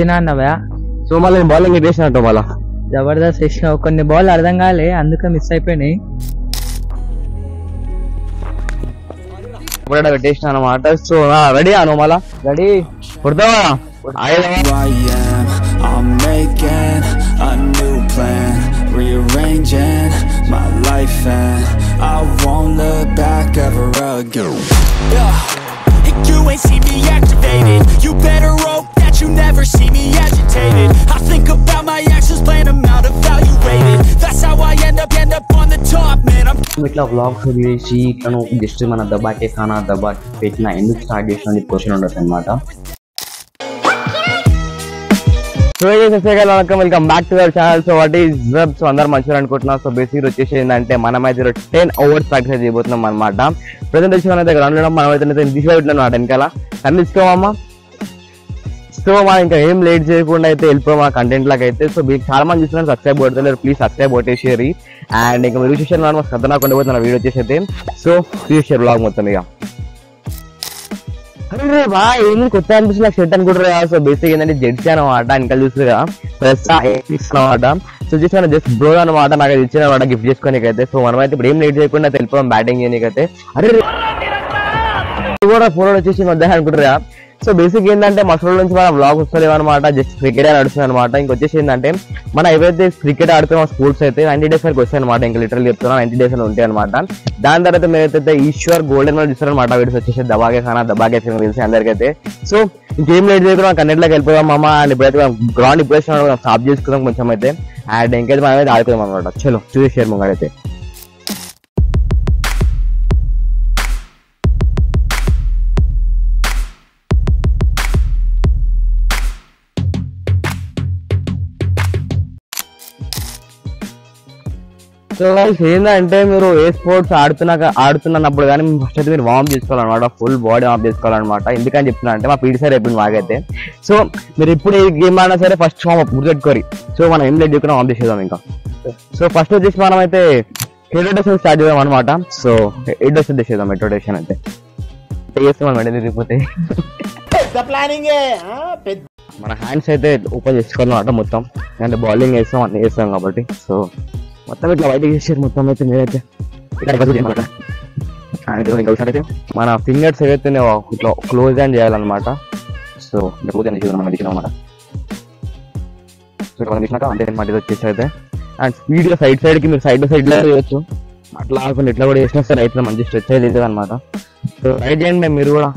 వచ్చినా అన్నవా? సో మళ్ళీ బౌలింగ్ వేసినట్టు మళ్ళా జబర్దస్త్ వేసినావు. కొన్ని బాల్ అర్థం కాలే, అందుకే మిస్ అయిపోయినాయి. పెట్టేసిన అనమాట. సో రెడీ అను మళ్ళా రెడీ కొడతావా? I'm making a new plan, rearranging my life and I won't look back ever again. You ain't see me activated, you better hope that you never see me agitated. I think about my actions, plan them out, evaluate it. That's how I end up on the top, man. I'm ఇట్లా vlogs చేసి ఇట్లా just మన దబాకే ఖానా దబా పెట్టిన ఎందుకు start చేసిన question ఉండదు అనమాట. So welcome back to our channel. So what is web. So అందరు మంచిగా అనుకుంటున్నాం. సో బేసిక్ వచ్చేసి ఏంటంటే మనమైతే 10 hours ప్రాక్టీస్ చేయబోతున్నాం అనమాట. ప్రజెంట్ వచ్చి మన దగ్గర ఉండడం మనమైతే తీసుకోవట్లేదు వెనకాల కనిపించుకోమమ్మా. సో మనం ఇంకా ఏం లేట్ చేయకుండా అయితే వెళ్ళిపోయాం ఆ కంటెంట్ లాగా అయితే. సో మీకు చాలా మంది చూస్తున్నారు, సబ్స్క్రైబ్ కొట్టలేరు, ప్లీజ్ సబ్స్క్రైబ్ కొట్టేసేరి. అండ్ ఇంకా మీరు చూసేసారు మనం ఖతర్నాక్ ఉండబోతున్న వీడియో వచ్చేసి అయితే. సో చూసేసారు బ్లాగ్ మొత్తం ఇక. అరే బా ఏంది కొత్త అనిపిస్తుంది నాకు షర్ట్ అనుకుంటారు. సో బేసిక్ ఏంటంటే జెర్సీ అనమాట, ఇంకా చూస్తారు కదా ప్లస్ అనమాట. సో జస్ట్ బ్రో అనమాట, నాకు అది ఇచ్చిన గిఫ్ట్ చేసుకోనికైతే. సో మనమైతే ఇప్పుడు ఏం లేట్ చేయకుండా వెళ్ళిపోయాం బ్యాటింగ్ చేయడానికైతే. అరే కూడా ఫోన్ వచ్చేసి మధ్యాహ్నం అనుకుంటారా. సో బేసిక్ ఏంటంటే మా ఫోన్ నుంచి మన బ్లాగ్ వస్తలేవు అనమాట, జస్ట్ క్రికెట్ నడుస్తుంది అనమాట. ఇంకొచ్చేసి ఏంటంటే మనం ఏవైతే క్రికెట్ ఆడుతున్నాం స్పోర్ట్స్ అయితే 90 days వరకు వస్తాయి అనమాట. ఇంకా లిటరల్ చెప్తున్నా 90 days అని ఉంటాయి అనమాట. దాని తర్వాత మీరైతే ఈశ్వర్ గోల్డెన్ మెడల్ చూస్తారనమాట. వీడియోస్ వచ్చేసి దబాగే ఖానా దబాగే తెలిసి అందరికైతే. సో ఇంకేం లేట్ చేయకుండా కన్నెట్లోకి వెళ్ళిపోయాం అమ్మ. అండ్ ఇప్పుడైతే గ్రౌండ్ ఇప్పుడు స్టాప్ చేసుకుందాం కొంచెం అయితే. అండ్ ఇంకైతే మనం అయితే ఆడుకుందాం అనమాట. చలో చూసేసారు ముంగడైతే. సో ఏంటంటే మీరు ఏ స్పోర్ట్స్ ఆడుతున్నప్పుడు కానీ ఫస్ట్ అయితే మీరు వార్మ్ చేసుకోవాలన్నమాట, ఫుల్ బాడీ వార్మ్ చేసుకోవాలన్నమాట. ఎందుకని చెప్తున్నా అంటే మా పీటీ సార్ చెప్పింది మాకైతే. సో మీరు ఇప్పుడు ఏ గేమ్ ఆడినా సరే ఫస్ట్ గుర్తుపెట్టుకోరి. సో మనం ఏం లేట్ చేయకుండా వార్మ్ చేసేద్దాం ఇంకా. సో ఫస్ట్ వచ్చేసి మనం అయితే హెడ్ రొటేషన్ స్టార్ట్ చేద్దాం అనమాట. సో హెడ్ రొటేషన్ చేసేద్దాం. హెడ్ రొటేషన్ అయితే చేస్తాం మెడల్ తిరిగిపోతే. మన హ్యాండ్స్ అయితే ఓపెన్ చేసుకోవాలన్నమాట మొత్తం, అంటే బౌలింగ్ వేస్తాం అన్ని వేస్తాం కాబట్టి. సో మొత్తం ఇట్లా బయట చేసారు మొత్తం అయితే మీరైతే ఇక్కడ. అయితే మన ఫింగర్స్ ఏవైతే ఇట్లా క్లోజ్ హ్యాండ్ చేయాలన్నమాట. సో క్లోజ్ హ్యాండ్ చేద్దాం మనం తీసినాం అన్నమాట. సో మనం తీసినాక అంతే అనమాట ఇది వచ్చేసి అయితే. అండ్ స్పీడ్ గా సైడ్ కి మీరు సైడ్ లో చేయొచ్చు, అట్లా ఆకుండా ఇట్లా కూడా చేసినా సరే అయితే మంచి స్ట్రెచ్ అయితే అవుతుంది అనమాట. సో ట్రై చేయండి మీరు కూడా.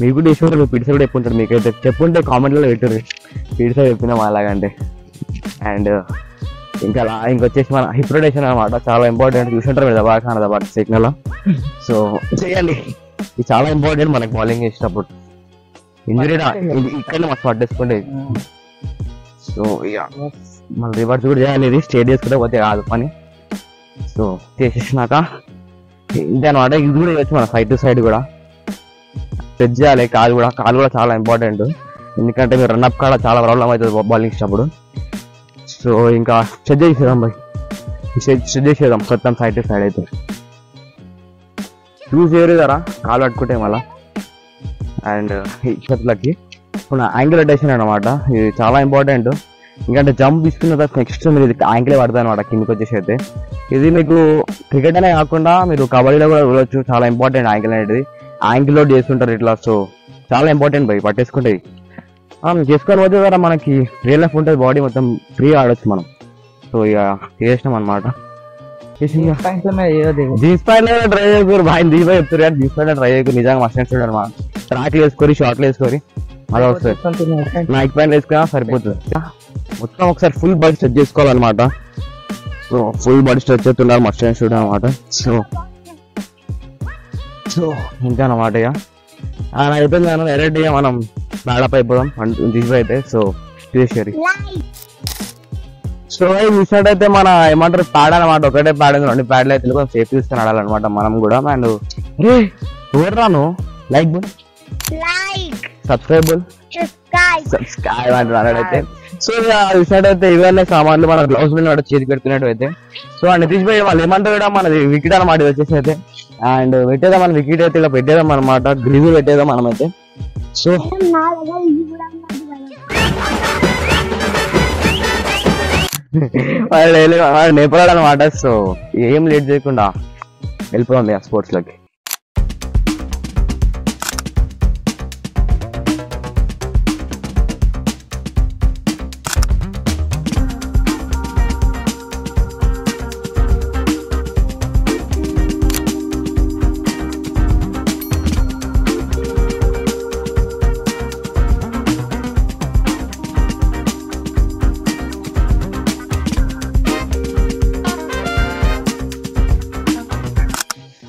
మీకు కూడా వేసుకుంటారు, మీ పీటీ సార్ కూడా చెప్పుంటారు. మీకైతే చెప్పుంటే కామెంట్లలో పెట్టారు పీటీ సార్ చెప్పినాం అలాగంటే. అండ్ ఇంకా ఇంకొచ్చేసి మన హిప్ రొటేషన్ అనమాట, చాలా ఇంపార్టెంట్. చూసుంటారు మీరు దబా ఖానా దబా సిగ్నల్. సో చేయాలి, ఇది చాలా ఇంపార్టెంట్ మనకి బౌలింగ్ చేసేటప్పుడు. ఇంజరీ ఇక్కడనే మస్తు పట్టేసుకోండి. సో ఇక మన రివర్స్ కూడా చేయాలి, ఇది స్టేట్ చేసుకుంటే పోతే కాదు పని. సో చేసేసినాక ఇంతే అనమాట. ఇది కూడా చేయొచ్చు మన సైడ్ టు సైడ్ కూడా స్ట్రెచ్ చేయాలి. కాలు కూడా చాలా ఇంపార్టెంట్, ఎందుకంటే మీరు రన్అప్ కాడ చాలా ప్రాబ్లం అవుతుంది బౌలింగ్ ఇచ్చినప్పుడు. సో ఇంకా స్ట్రెచ్ చేసేద్దాం బాయ్, స్ట్రెచ్ చేసేద్దాం మొత్తం సైడ్ టు సైడ్ అయితే. చూస్ చేయరు కదా కాలు పట్టుకుంటే మళ్ళా. అండ్ ఈ చేతులకి మన యాంగిల్ రొటేషన్ అనమాట, ఇది చాలా ఇంపార్టెంట్. ఎందుకంటే జంప్ తీసుకున్న తర్వాత నెక్స్ట్ మీరు ఇది యాంగిలే పడతాయి అనమాట కిందకి వచ్చేసి అయితే. ఇది మీకు క్రికెట్ అనే కాకుండా మీరు కబడ్డీలో కూడా చూడవచ్చు, చాలా ఇంపార్టెంట్ యాంగిల్ అనేది. యాంగిల్ లోడ్ చేస్తుంటారు ఇట్లా. సో చాలా ఇంపార్టెంట్ బాయ్, పట్టేసుకుంటే చేసుకొని పోతే కదా మనకి రియల్ లైఫ్ ఉంటుంది, బాడీ మొత్తం ఫ్రీ ఆడొచ్చు మనం. సో ఇక చేసినాం అనమాట. జీన్స్ ప్యాంట్ ట్రై చేయకూరు బాయ్, దీపా చెప్తారు కానీ జీన్స్ ప్యాంట్ ట్రై చేయకూరు. నిజంగా మస్ట్ చూడండి అనమాట. ట్రాక్లు వేసుకొని షార్ట్లు వేసుకొని అలా వస్తుంది. నైక్ ప్యాంట్ వేసుకున్నా సరిపోతుంది. మొత్తం ఒకసారి ఫుల్ బాడీ స్ట్రెచ్ చేసుకోవాలన్నమాట. సో ఫుల్ బాడీ స్ట్రెచ్ అవుతున్నారు మస్ట్ చూడండి అనమాట. సో ఇంకా అనమాట ఇక అయిపోయింది కదా డైరెక్ట్ గా మనం బ్యాడప్ అయిపోదాం అయితే. సో చూసేరి. సో చూసినట్టయితే మన ఏమంటారు ప్యాడ్ అనమాట, ఒకటే ప్యాడ్ ఉంది, 2 ప్యాడ్లు అయితే కొంచెం సేఫ్ తీసుకుని ఆడాలన్నమాట మనం కూడా. అండ్ ఎవరు రాను లైక్ సబ్స్క్రైబ్ అంటాడైతే. సో చూసినట్టయితే ఇవన్నీ సామాన్లు మన గ్లౌస్ మీద చేతికి పెట్టుకున్నట్టు అయితే. సో నితీష్ భాయ్ వాళ్ళు ఏమంటారు కూడా మనది వికెట్ అనమాట ఇది వచ్చేసి అయితే. అండ్ పెట్టేదాం మన వికెట్ అయితే ఇలా పెట్టేదాం అనమాట, గ్రీజులు పెట్టేదాం మనమైతే. సో వాడు నేర్పరాడు అనమాట. సో ఏం లేట్ చేయకుండా వెళ్ళిపోదాం ఆ స్పోర్ట్స్ లోకి.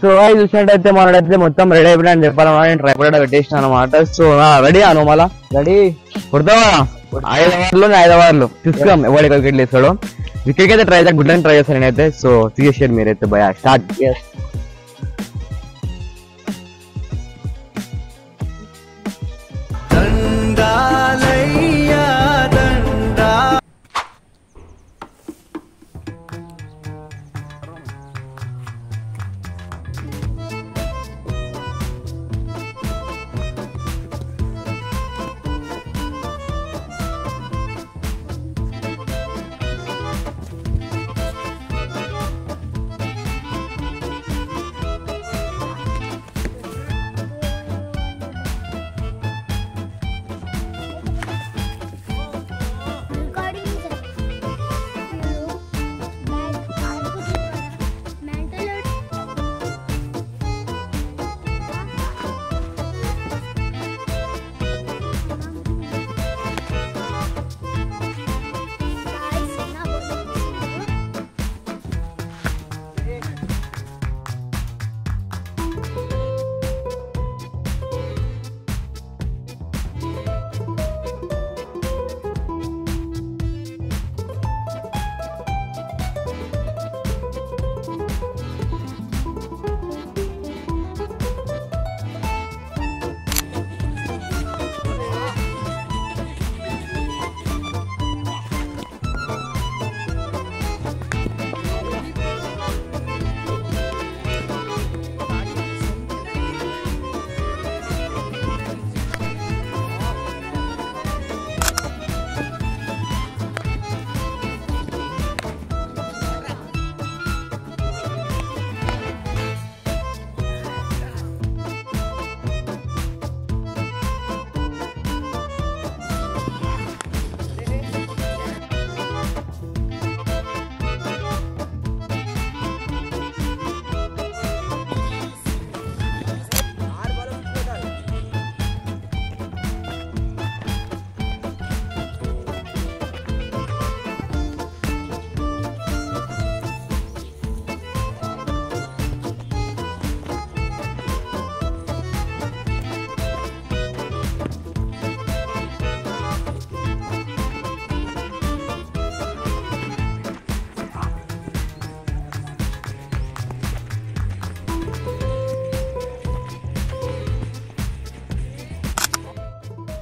సో అవి చూసినట్టయితే మనడైతే మొత్తం రెడీ అయిపోయినా అని చెప్పాలన్నమాట. నేను ట్రైపాడ్ పెట్టేసిన అనమాట. సో రెడీ అను మళ్ళా రెడీ కొడతావా 5 ఓవర్లు 5 ఓవర్లు చూసుకోం ఎవరికి వికెట్ వేస్తాడు. వికెట్ అయితే ట్రై గుడ్ ట్రై చేస్తాను నేనైతే. సో తీసేసాడు మీరైతే భయ స్టార్ట్.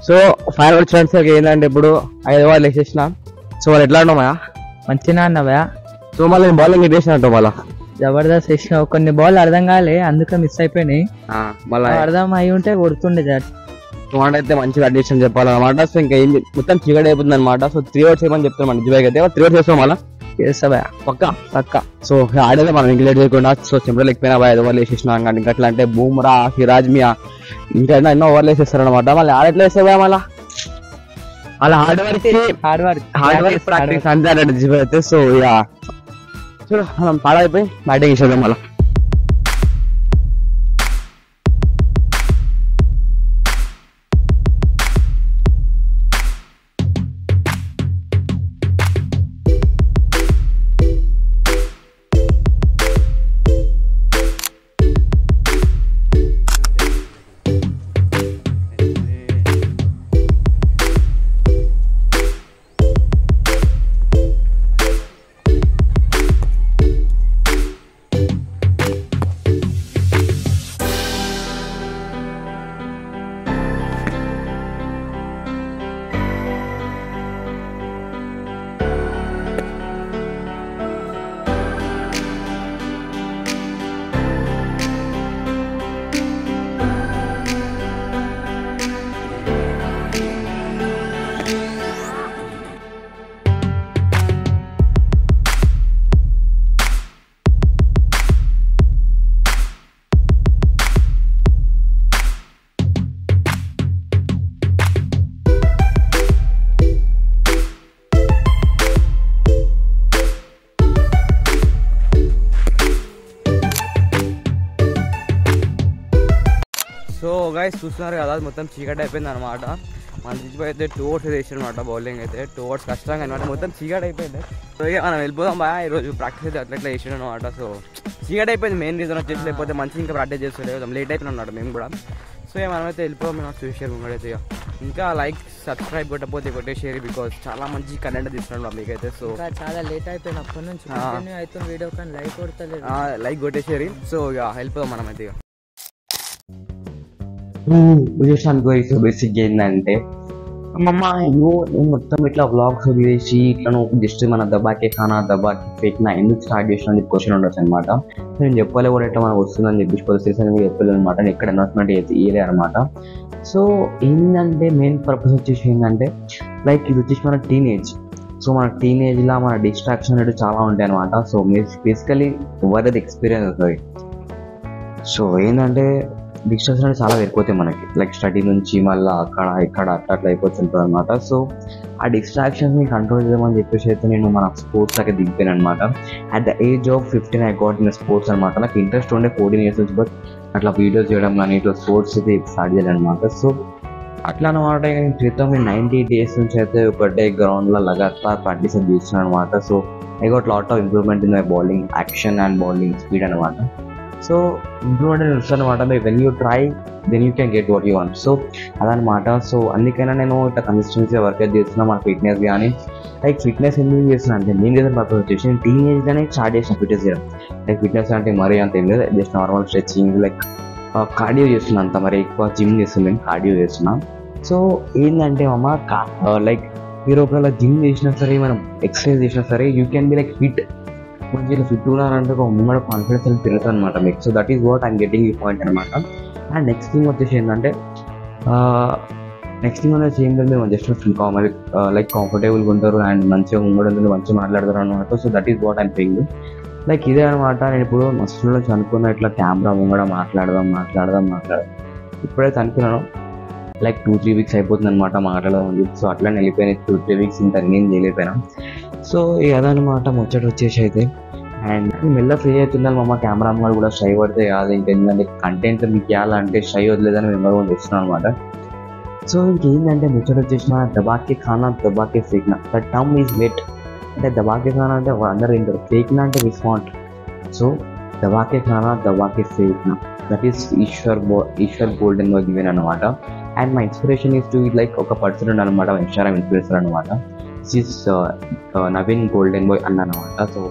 సో ఫైనల్ ఛాన్స్ ఏంటంటే ఇప్పుడు 5 ఓవర్లు వేసేసిన. సో వాళ్ళు ఎట్లా ఉన్నామా మంచిగా అన్నవా. సో మళ్ళీ బౌలింగ్ వేసినట్టు మళ్ళా జబర్దస్త్ వేసినావు. కొన్ని బాల్ అర్థం కాలే అందుకే మిస్ అయిపోయినాయి. మళ్ళీ అర్థం అయి ఉంటే కొడుతుండే అయితే మంచిగా అడ్మిషన్ చెప్పాలన్నమాట. సో ఇంకా ఏం మొత్తం చీకటి అయిపోతుంది అనమాట. సో 3 ఓవర్స్ ఏమని చెప్తాను మన జిబాయ్ అయితే 3 ఓవర్స్ వేస్తాం మళ్ళీ చేస్తావా పక్క. సో ఆడేదే మనం ఇంక్లేట్ చేయకుండా. సో సింపుల్ లేకపోయినా 5 ఓవర్లు వేసేసినాం. ఇంకా అట్లా అంటే బూమ్రా సిరాజ్ మియా ఇంకా ఎన్నో ఓవర్లు వేసేస్తారు అనమాట. మళ్ళీ ఆడెట్లా వేస్తావా మళ్ళీ అలా హార్డ్ వర్క్ ప్రాక్టీస్ అంతే అంటే జిబాయ్ అయితే. సో ఇక చూడు మనం పాడైపోయి బ్యాటింగ్ వేసేద్దాం మళ్ళీ. గైస్ చూస్తున్నారు కదా మొత్తం చీకటి అయిపోయింది అనమాట. మన దించి అయితే 2 overs వేసాడు అనమాట. బౌలింగ్ అయితే 2 overs కష్టంగా అనమాట, మొత్తం చీకటి అయిపోయింది. సో ఇక మనం వెళ్ళిపోదాం బాగా. ఈరోజు ప్రాక్టీస్ అయితే అట్లా వేసాడు అనమాట. సో చీకటి అయిపోయింది మెయిన్ రీజన్ వచ్చేసి, లేకపోతే మంచిగా ఇంకా ప్రాక్టీస్ చేస్తుండే, లేట్ అయిపోయినా అనమాట మేము కూడా. సో ఇక మనమైతే వెళ్ళిపోదాం. నాకు చూసారు ముంగడైతే ఇంకా లైక్ సబ్స్క్రైబ్ కొట్టకపోతే కొట్టేసారు, బికాజ్ చాలా మంచి కంటెంట్ తీస్తున్నాడు మీకైతే. సో చాలా లేట్ అయిపోయినప్పటి నుంచి అయితే వీడియో కానీ లైక్ కొడతలేదు, లైక్ కొట్టేసారు. సో ఇక వెళ్ళిపోదాం మనమైతే. ఇక సో బేసిక్ ఏంటంటే అమ్మమ్మ అయ్యో నేను మొత్తం ఇట్లా వ్లాగ్స్ వదిలేసి ఇట్లా జస్ట్ మన దబాకే ఖానా దబాకి ఫేక్ నా ఎందుకు స్టార్ట్ చేసిన అని క్వశ్చన్ ఉండొచ్చు అనమాట. నేను చెప్పలే కూడా ఇట్లా మనకు వస్తుందని చెప్పేసి కొద్దిసేపు చెప్పలేదు అనమాట. నేను ఎక్కడ అనౌన్స్మెంట్ ఇయలే అనమాట. సో ఏంటంటే మెయిన్ పర్పస్ వచ్చేసి ఏంటంటే లైక్ ఇది వచ్చేసి మన టీనేజ్. సో మన టీనేజ్లో మన డిస్ట్రాక్షన్ అనేది చాలా ఉంటాయి అనమాట. సో బేసికలీ ఎవరిది ఎక్స్పీరియన్స్ అవుతుంది. సో ఏంటంటే డిస్ట్రాక్షన్ అనేది చాలా ఎక్కువతాయి మనకి, లైక్ స్టడీ నుంచి మళ్ళీ అక్కడ ఇక్కడ అట్లా అయిపోతుంటుంది అనమాట. సో ఆ డిస్ట్రాక్షన్స్ని కంట్రోల్ చేయమని చెప్పేసి అయితే నేను మన స్పోర్ట్స్ అయితే దిగిపోయాను అనమాట. At the age of 15 I got in sports అనమాట. నాకు ఇంట్రెస్ట్ ఉండే 14 years నుంచి, బట్ అట్లా వీడియోస్ చేయడం కానీ ఇట్లా స్పోర్ట్స్ అయితే స్టార్ట్ చేయాలి అనమాట. సో అట్లా అనమాట. క్రితం 90 days నుంచి అయితే ఒకటే గ్రౌండ్లో లగాతార్ ప్రాక్టీస్ చేస్తున్నాను అనమాట. So I got lot of improvement in my bowling action and bowling speed అనమాట. సో ఇంప్రూవ్మెంట్ వస్తుంది అనమాట. When you try then you can get what you want. So అదనమాట. సో అందుకైనా నేను ఇట్లా కన్సిస్టెన్సీ వర్కౌట్ చేస్తున్నా. మన ఫిట్నెస్ కానీ లైక్ ఫిట్నెస్ ఎందుకు చేస్తున్నాను అంటే మెయిన్ రీజన్ పర్పస్ వచ్చేసి నేను టీనేజ్లోనే స్టార్ట్ చేసిన ఫిట్నెస్ చేయడం. లైక్ ఫిట్నెస్ అంటే మరీ అంత ఏం లేదు, just normal stretching like cardio చేస్తున్నాను. అంత మరి ఎక్కువ జిమ్ చేస్తున్నాను, కార్డియో చేస్తున్నాను. సో ఏంటంటే లైక్ మీరు ఒకవేళ జిమ్ చేసినా సరే, మనం ఎక్సర్సైజ్ చేసినా సరే, you can be like fit. మంచిగా ఫిట్ ఉన్నారంటే ఒక ముంగడ కాన్ఫిడెన్స్ అని తిరుగుతుంది అనమాట మీకు. So that is what I'm getting ఈ పాయింట్ అనమాట. అండ్ నెక్స్ట్ థింగ్ వచ్చేసి ఏంటంటే ఏంటంటే జస్ట్ కామన్ లైక్ కంఫర్టబుల్గా ఉంటారు అండ్ మంచిగా ముంగడు మంచిగా మాట్లాడతారు అనమాట. So that is what I'm thing. Like ఇదే అనమాట. నేను ఇప్పుడు మస్తు నుంచి అనుకున్నా ఇట్లా కెమెరా ముంగడ మాట్లాడదాం. ఇప్పుడైతే అనుకున్నాను లైక్ 2-3 weeks అయిపోతుంది అనమాట మాట్లాడదాం అని చెప్పి. సో అట్లా వెళ్ళిపోయినాయి 2-3 weeks, ఇంత నేను చేయలేకపోయినా. సో అదనమాట ముచ్చట వచ్చేసి అయితే. అండ్ మెల్ల ఫ్రీ అవుతున్నాను మా కెమెరా అమ్మ కూడా షై పడితే కాదు, ఇంకేంటంటే కంటెంట్ మీకు ఇవ్వాలంటే షై వదిలేదని మేము కూడా చేస్తున్నాం అనమాట. సో ఇంకేంటంటే ముచ్చట వచ్చేసిన దబాకే ఖానా దబాకే ఫేక్నా, ద టర్మ్ ఈజ్ వెట్. అంటే దబాకే ఖానా అంటే అందరూ ఏంటారు, ఫేక్నా అంటే విస్వాంట్. సో దబాకే ఖానా దబాకే ఫేక్నా, that is Ishwar golden boy given అనమాట. And my inspiration is to like ఒక పర్సన్ అనమాట, ఇన్స్టాగ్రామ్ ఇన్ఫ్లుయెన్సర్ అనమాట. This is Naveen golden boy అన్నమాట. సో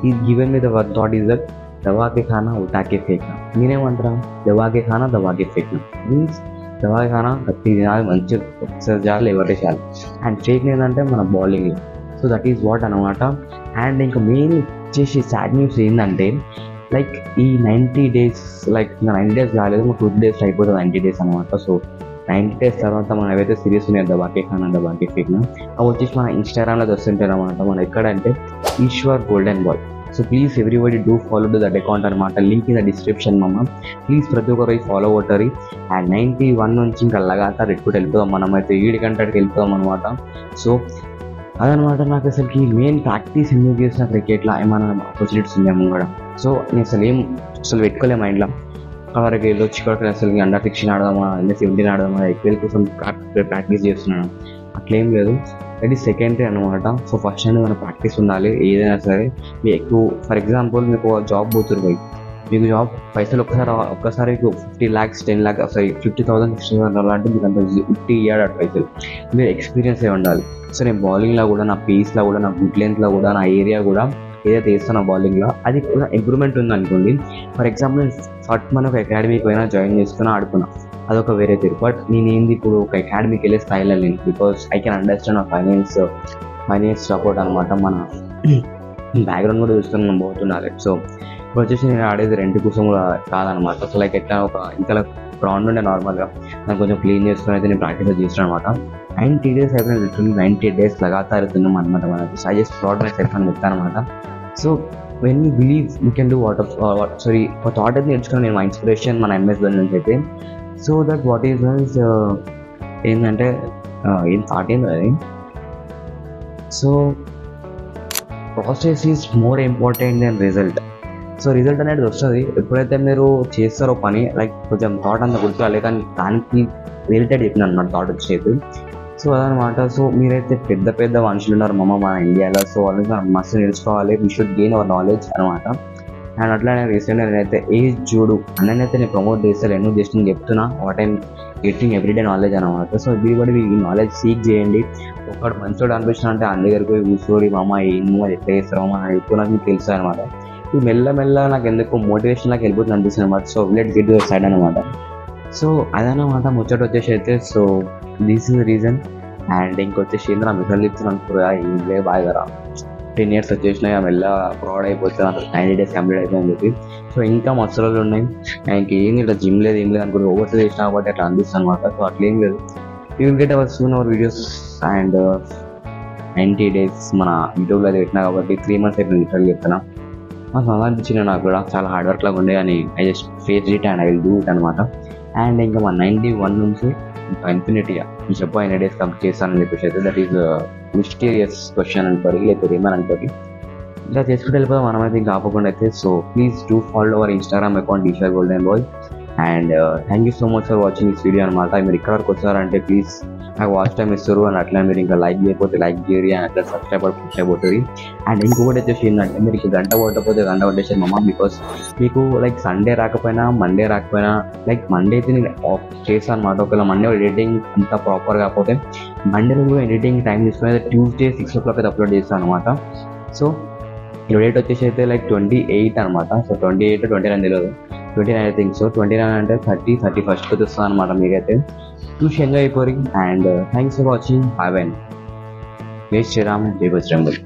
ఈ గివెన్ మీద థాట్ ఈస్ దట్ దబాకే ఖానా ఉటాకే ఫేక్నా. నేనేమంటారా, దబాకే ఖానా దబాకే ఫేక్నా మీన్స్ దబాకే ఖానా ప్రతి దినాలు మంచిగా ఎక్సర్సైజ్ చేయాలి, ఎవరి చేయాలి. అండ్ ఫేక్ ఏంటంటే మన bowling. So that is what అనమాట. అండ్ ఇంకా మెయిన్ వచ్చేసి సాడ్ న్యూస్ ఏంటంటే లైక్ ఈ 90 days, లైక్ ఇంకా 90 days కాలేదు, 2 days అయిపోతుంది 90 days అనమాట. సో 90 days తర్వాత మనం ఏవైతే సిరీస్ ఉన్నాయి దబాకే ఖానా దబాకే ఫేక్నా, అవి వచ్చేసి మన ఇన్స్టాగ్రామ్లో వస్తుంటాయి అనమాట. మనం ఎక్కడంటే Eshwar golden boy. So please everybody do follow to that account అనమాట. లింక్ ఇన్ ద డిస్క్రిప్షన్ మమ్మ. ప్లీజ్ ప్రతి ఒక్కరు ఫాలో అవుతారు. అండ్ 91 నుంచి ఇంకా లగాతార్ ఎక్కువ వెళ్ళిపోదాం, మనమైతే 7 గంటలకి వెళ్ళిపోదాం అనమాట. సో అదనమాట. నాకు అసలుకి మెయిన్ ప్రాక్టీస్ ఎందుకు చేసిన క్రికెట్లో ఏమైనా ఆపర్చునిటీస్ ఉన్నాము కూడా. సో నేను అసలు పెట్టుకోలే మైండ్లో. అక్కడికి వెళ్ళొచ్చి ఇక్కడ అసలు under 16 ఆడదామా, under 17 ఆడదామా, IPL కోసం ప్రాక్టీస్ చేస్తున్నాను. అట్లేం లేదు, అది సెకండరీ అనమాట. సో ఫస్ట్ టైం మన ప్రాక్టీస్ ఉండాలి ఏదైనా సరే. మీకు ఎక్కువ ఫర్ ఎగ్జాంపుల్ మీకు జాబ్ పోతురు పోయి, మీకు జాబ్ పైసలు ఒక్కసారి 50 lakhs 10 lakhs 50,000 60,000 అంటే మీకు అంత 50 ఇయ్యాడు పైసలు. మీరు ఎక్స్పీరియన్స్ అయి ఉండాలి. సో నేను బౌలింగ్లో కూడా, నా పేస్లో కూడా, నా గుడ్ లెంత్లో కూడా, నా ఏరియా కూడా ఏదైతే వేస్తున్నా బౌలింగ్లో అది కూడా ఇంప్రూవ్మెంట్ ఉంది అనుకోండి. ఫర్ ఎగ్జాంపుల్ ఫస్ట్ మనం ఒక అకాడమీకి పోయినా జాయిన్ చేసుకున్నా ఆడుకున్నా, అదొక వేరే తీరు. బట్ నేనేంది ఇప్పుడు ఒక అకాడమీకి వెళ్ళే స్థాయిలో లేను, బికాస్ ఐ కెన్ అండర్స్టాండ్ ఆ ఫైనాన్స్ సపోర్ట్ అనమాట. మన బ్యాక్గ్రౌండ్ కూడా చూసుకొని మనం పోతుండాలి. సో ఇప్పుడు వచ్చేసి నేను ఆడేది రెంట్ కోసం కాదనమాట. సో లైక్ ఎట్లా ఒక ఇంకా గ్రౌండ్ ఉండే నార్మల్గా నాకు కొంచెం క్లీన్ చేసుకుని అయితే నేను ప్రాక్టీస్ చేస్తాను అనమాట. 90 days అయిపోయిన 90 days లగాతార్ అవుతున్నాం అనమాట. మనకి so I just thought my self అని చెప్తాను అనమాట. So when you believe you can do ఒక థాట్ అయితే నేర్చుకున్నాను నేను, మా ఇన్స్పిరేషన్ మన MS ధోని నుంచి అయితే. సో దట్ వాట్ ఈస్ ఏంటంటే ఏం థాట్ ఏంది అది. So process is more important then result. So result అనేది వస్తుంది ఎప్పుడైతే మీరు చేస్తారో పని లైక్ కొంచెం థాట్ అంతా గుర్తురాలే కానీ దానికి రిలేటెడ్ చెప్పిన అనమాట థాట్ వచ్చేది. సో అదనమాట. సో మీరైతే పెద్ద పెద్ద మనుషులు ఉన్నారు మన ఇండియాలో. సో వాళ్ళని మనం మస్తు నేర్చుకోవాలి. We should gain our knowledge అనమాట. అండ్ అట్లానే రీసెంట్గా నేనైతే ఏజ్ చూడు అన్నైతే నేను ప్రమోట్ చేస్తాను, జస్ట్ నేను చెప్తున్నా what I'm getting everyday knowledge అనమాట. సో ఇది కూడా ఈ నాలెడ్జ్ సీక్ చేయండి. ఒకటి మంచోడు అనిపించిన అంటే అన్ని దగ్గరికి పోయి కూర్చోడి మామ ఏమో ఎట్లా చేస్తామో అని ఎక్కువ నాకు మీకు తెలుసు అనమాట. ఇది మెల్ల నాకు ఎందుకు మోటివేషన్ నాకు వెళ్ళిపోతుంది అనిపిస్తుంది అనమాట. So let's get your side అనమాట. సో అదనమాట ముచ్చట వచ్చేసి అయితే. So this is the reason. And ఇంకొచ్చేసి నా మిసలు చెప్తున్నాను అనుకోరా ఏం లేదు బాగా 10 years వచ్చేసినాయి మెల్ల ప్రౌడ్ అయిపోతుంది అసలు 90 days కంప్లీట్ అయిపోయిందని చెప్పి. సో ఇంకా మసలు ఉన్నాయి ఇంకేం ఇట్లా జిమ్ లేదు ఏం లేదు అనుకుంటే ఓవర్స్ చేసినా కాబట్టి అట్లా అనిపిస్తుంది అనమాట. సో అట్లా ఏం లేదు. You will get our soon our videos. And 90 days మన యూట్యూబ్లో అది పెట్టినా కాబట్టి 3 months అయిపోయింది లిటరల్ చెప్తున్నా. చాలా అనిపించింది నాకు కూడా, చాలా హార్డ్ వర్క్ లాగా ఉండే అని I just face it and I will do it అనమాట. అండ్ ఇంకా మన 91 నుంచి ఇంకా ఇన్ఫినిటీగా ఈ చెప్పు 90 days కంప్లీట్ చేస్తానని చెప్పేసి అయితే దట్ ఈస్ మిస్టీరియస్ క్వశ్చన్ అనుకోరు లేకపోతే ఏమని అనుకోరు. ఇలా చేసుకుంటూ వెళ్ళిపోతాం మనమైతే ఇంకా ఆపకుండా అయితే. So please do follow our Instagram account Esha golden boy. And thank you so much for watching this video అనమాట. మీరు ఇక్కడ వరకు వచ్చారంటే ప్లీజ్ నాకు వాచ్ టైం ఇస్తారు. అండ్ అట్లా మీరు ఇంకా లైక్ చేయకపోతే లైక్ చేయరు అండ్ అట్లా సబ్స్క్రైబ్ పుష్ అయిపోతుంది. అండ్ ఇంకొకటి వచ్చేసి ఏంటంటే మీరు ఇక గంట కొట్టకపోతే గంట కొట్టేసారు మమ్మ. బికాస్ మీకు లైక్ సండే రాకపోయినా మండే రాకపోయినా లైక్ మండే అయితే నేను ఆఫ్ చేస్తాను అనమాట. ఒకవేళ మండే ఎడిటింగ్ అంతా ప్రాపర్ కాకపోతే మండే రోజు ఎడిటింగ్ టైం తీసుకుని ట్యూస్డే 6 o'clock అయితే అప్లోడ్ చేస్తాను అనమాట. సో ఈ డేట్ వచ్చేసి అయితే లైక్ 28 అనమాట. సో 28 29 తెలియదు, 29 ఐ థింక్. సో 29 అంటే 31st వస్తాను అనమాట. మీకైతే చూసి ఎంజాయ్ అయిపోయి. And thanks for watching. Have an జై శ్రీరామ్, జై బజరంగబలి.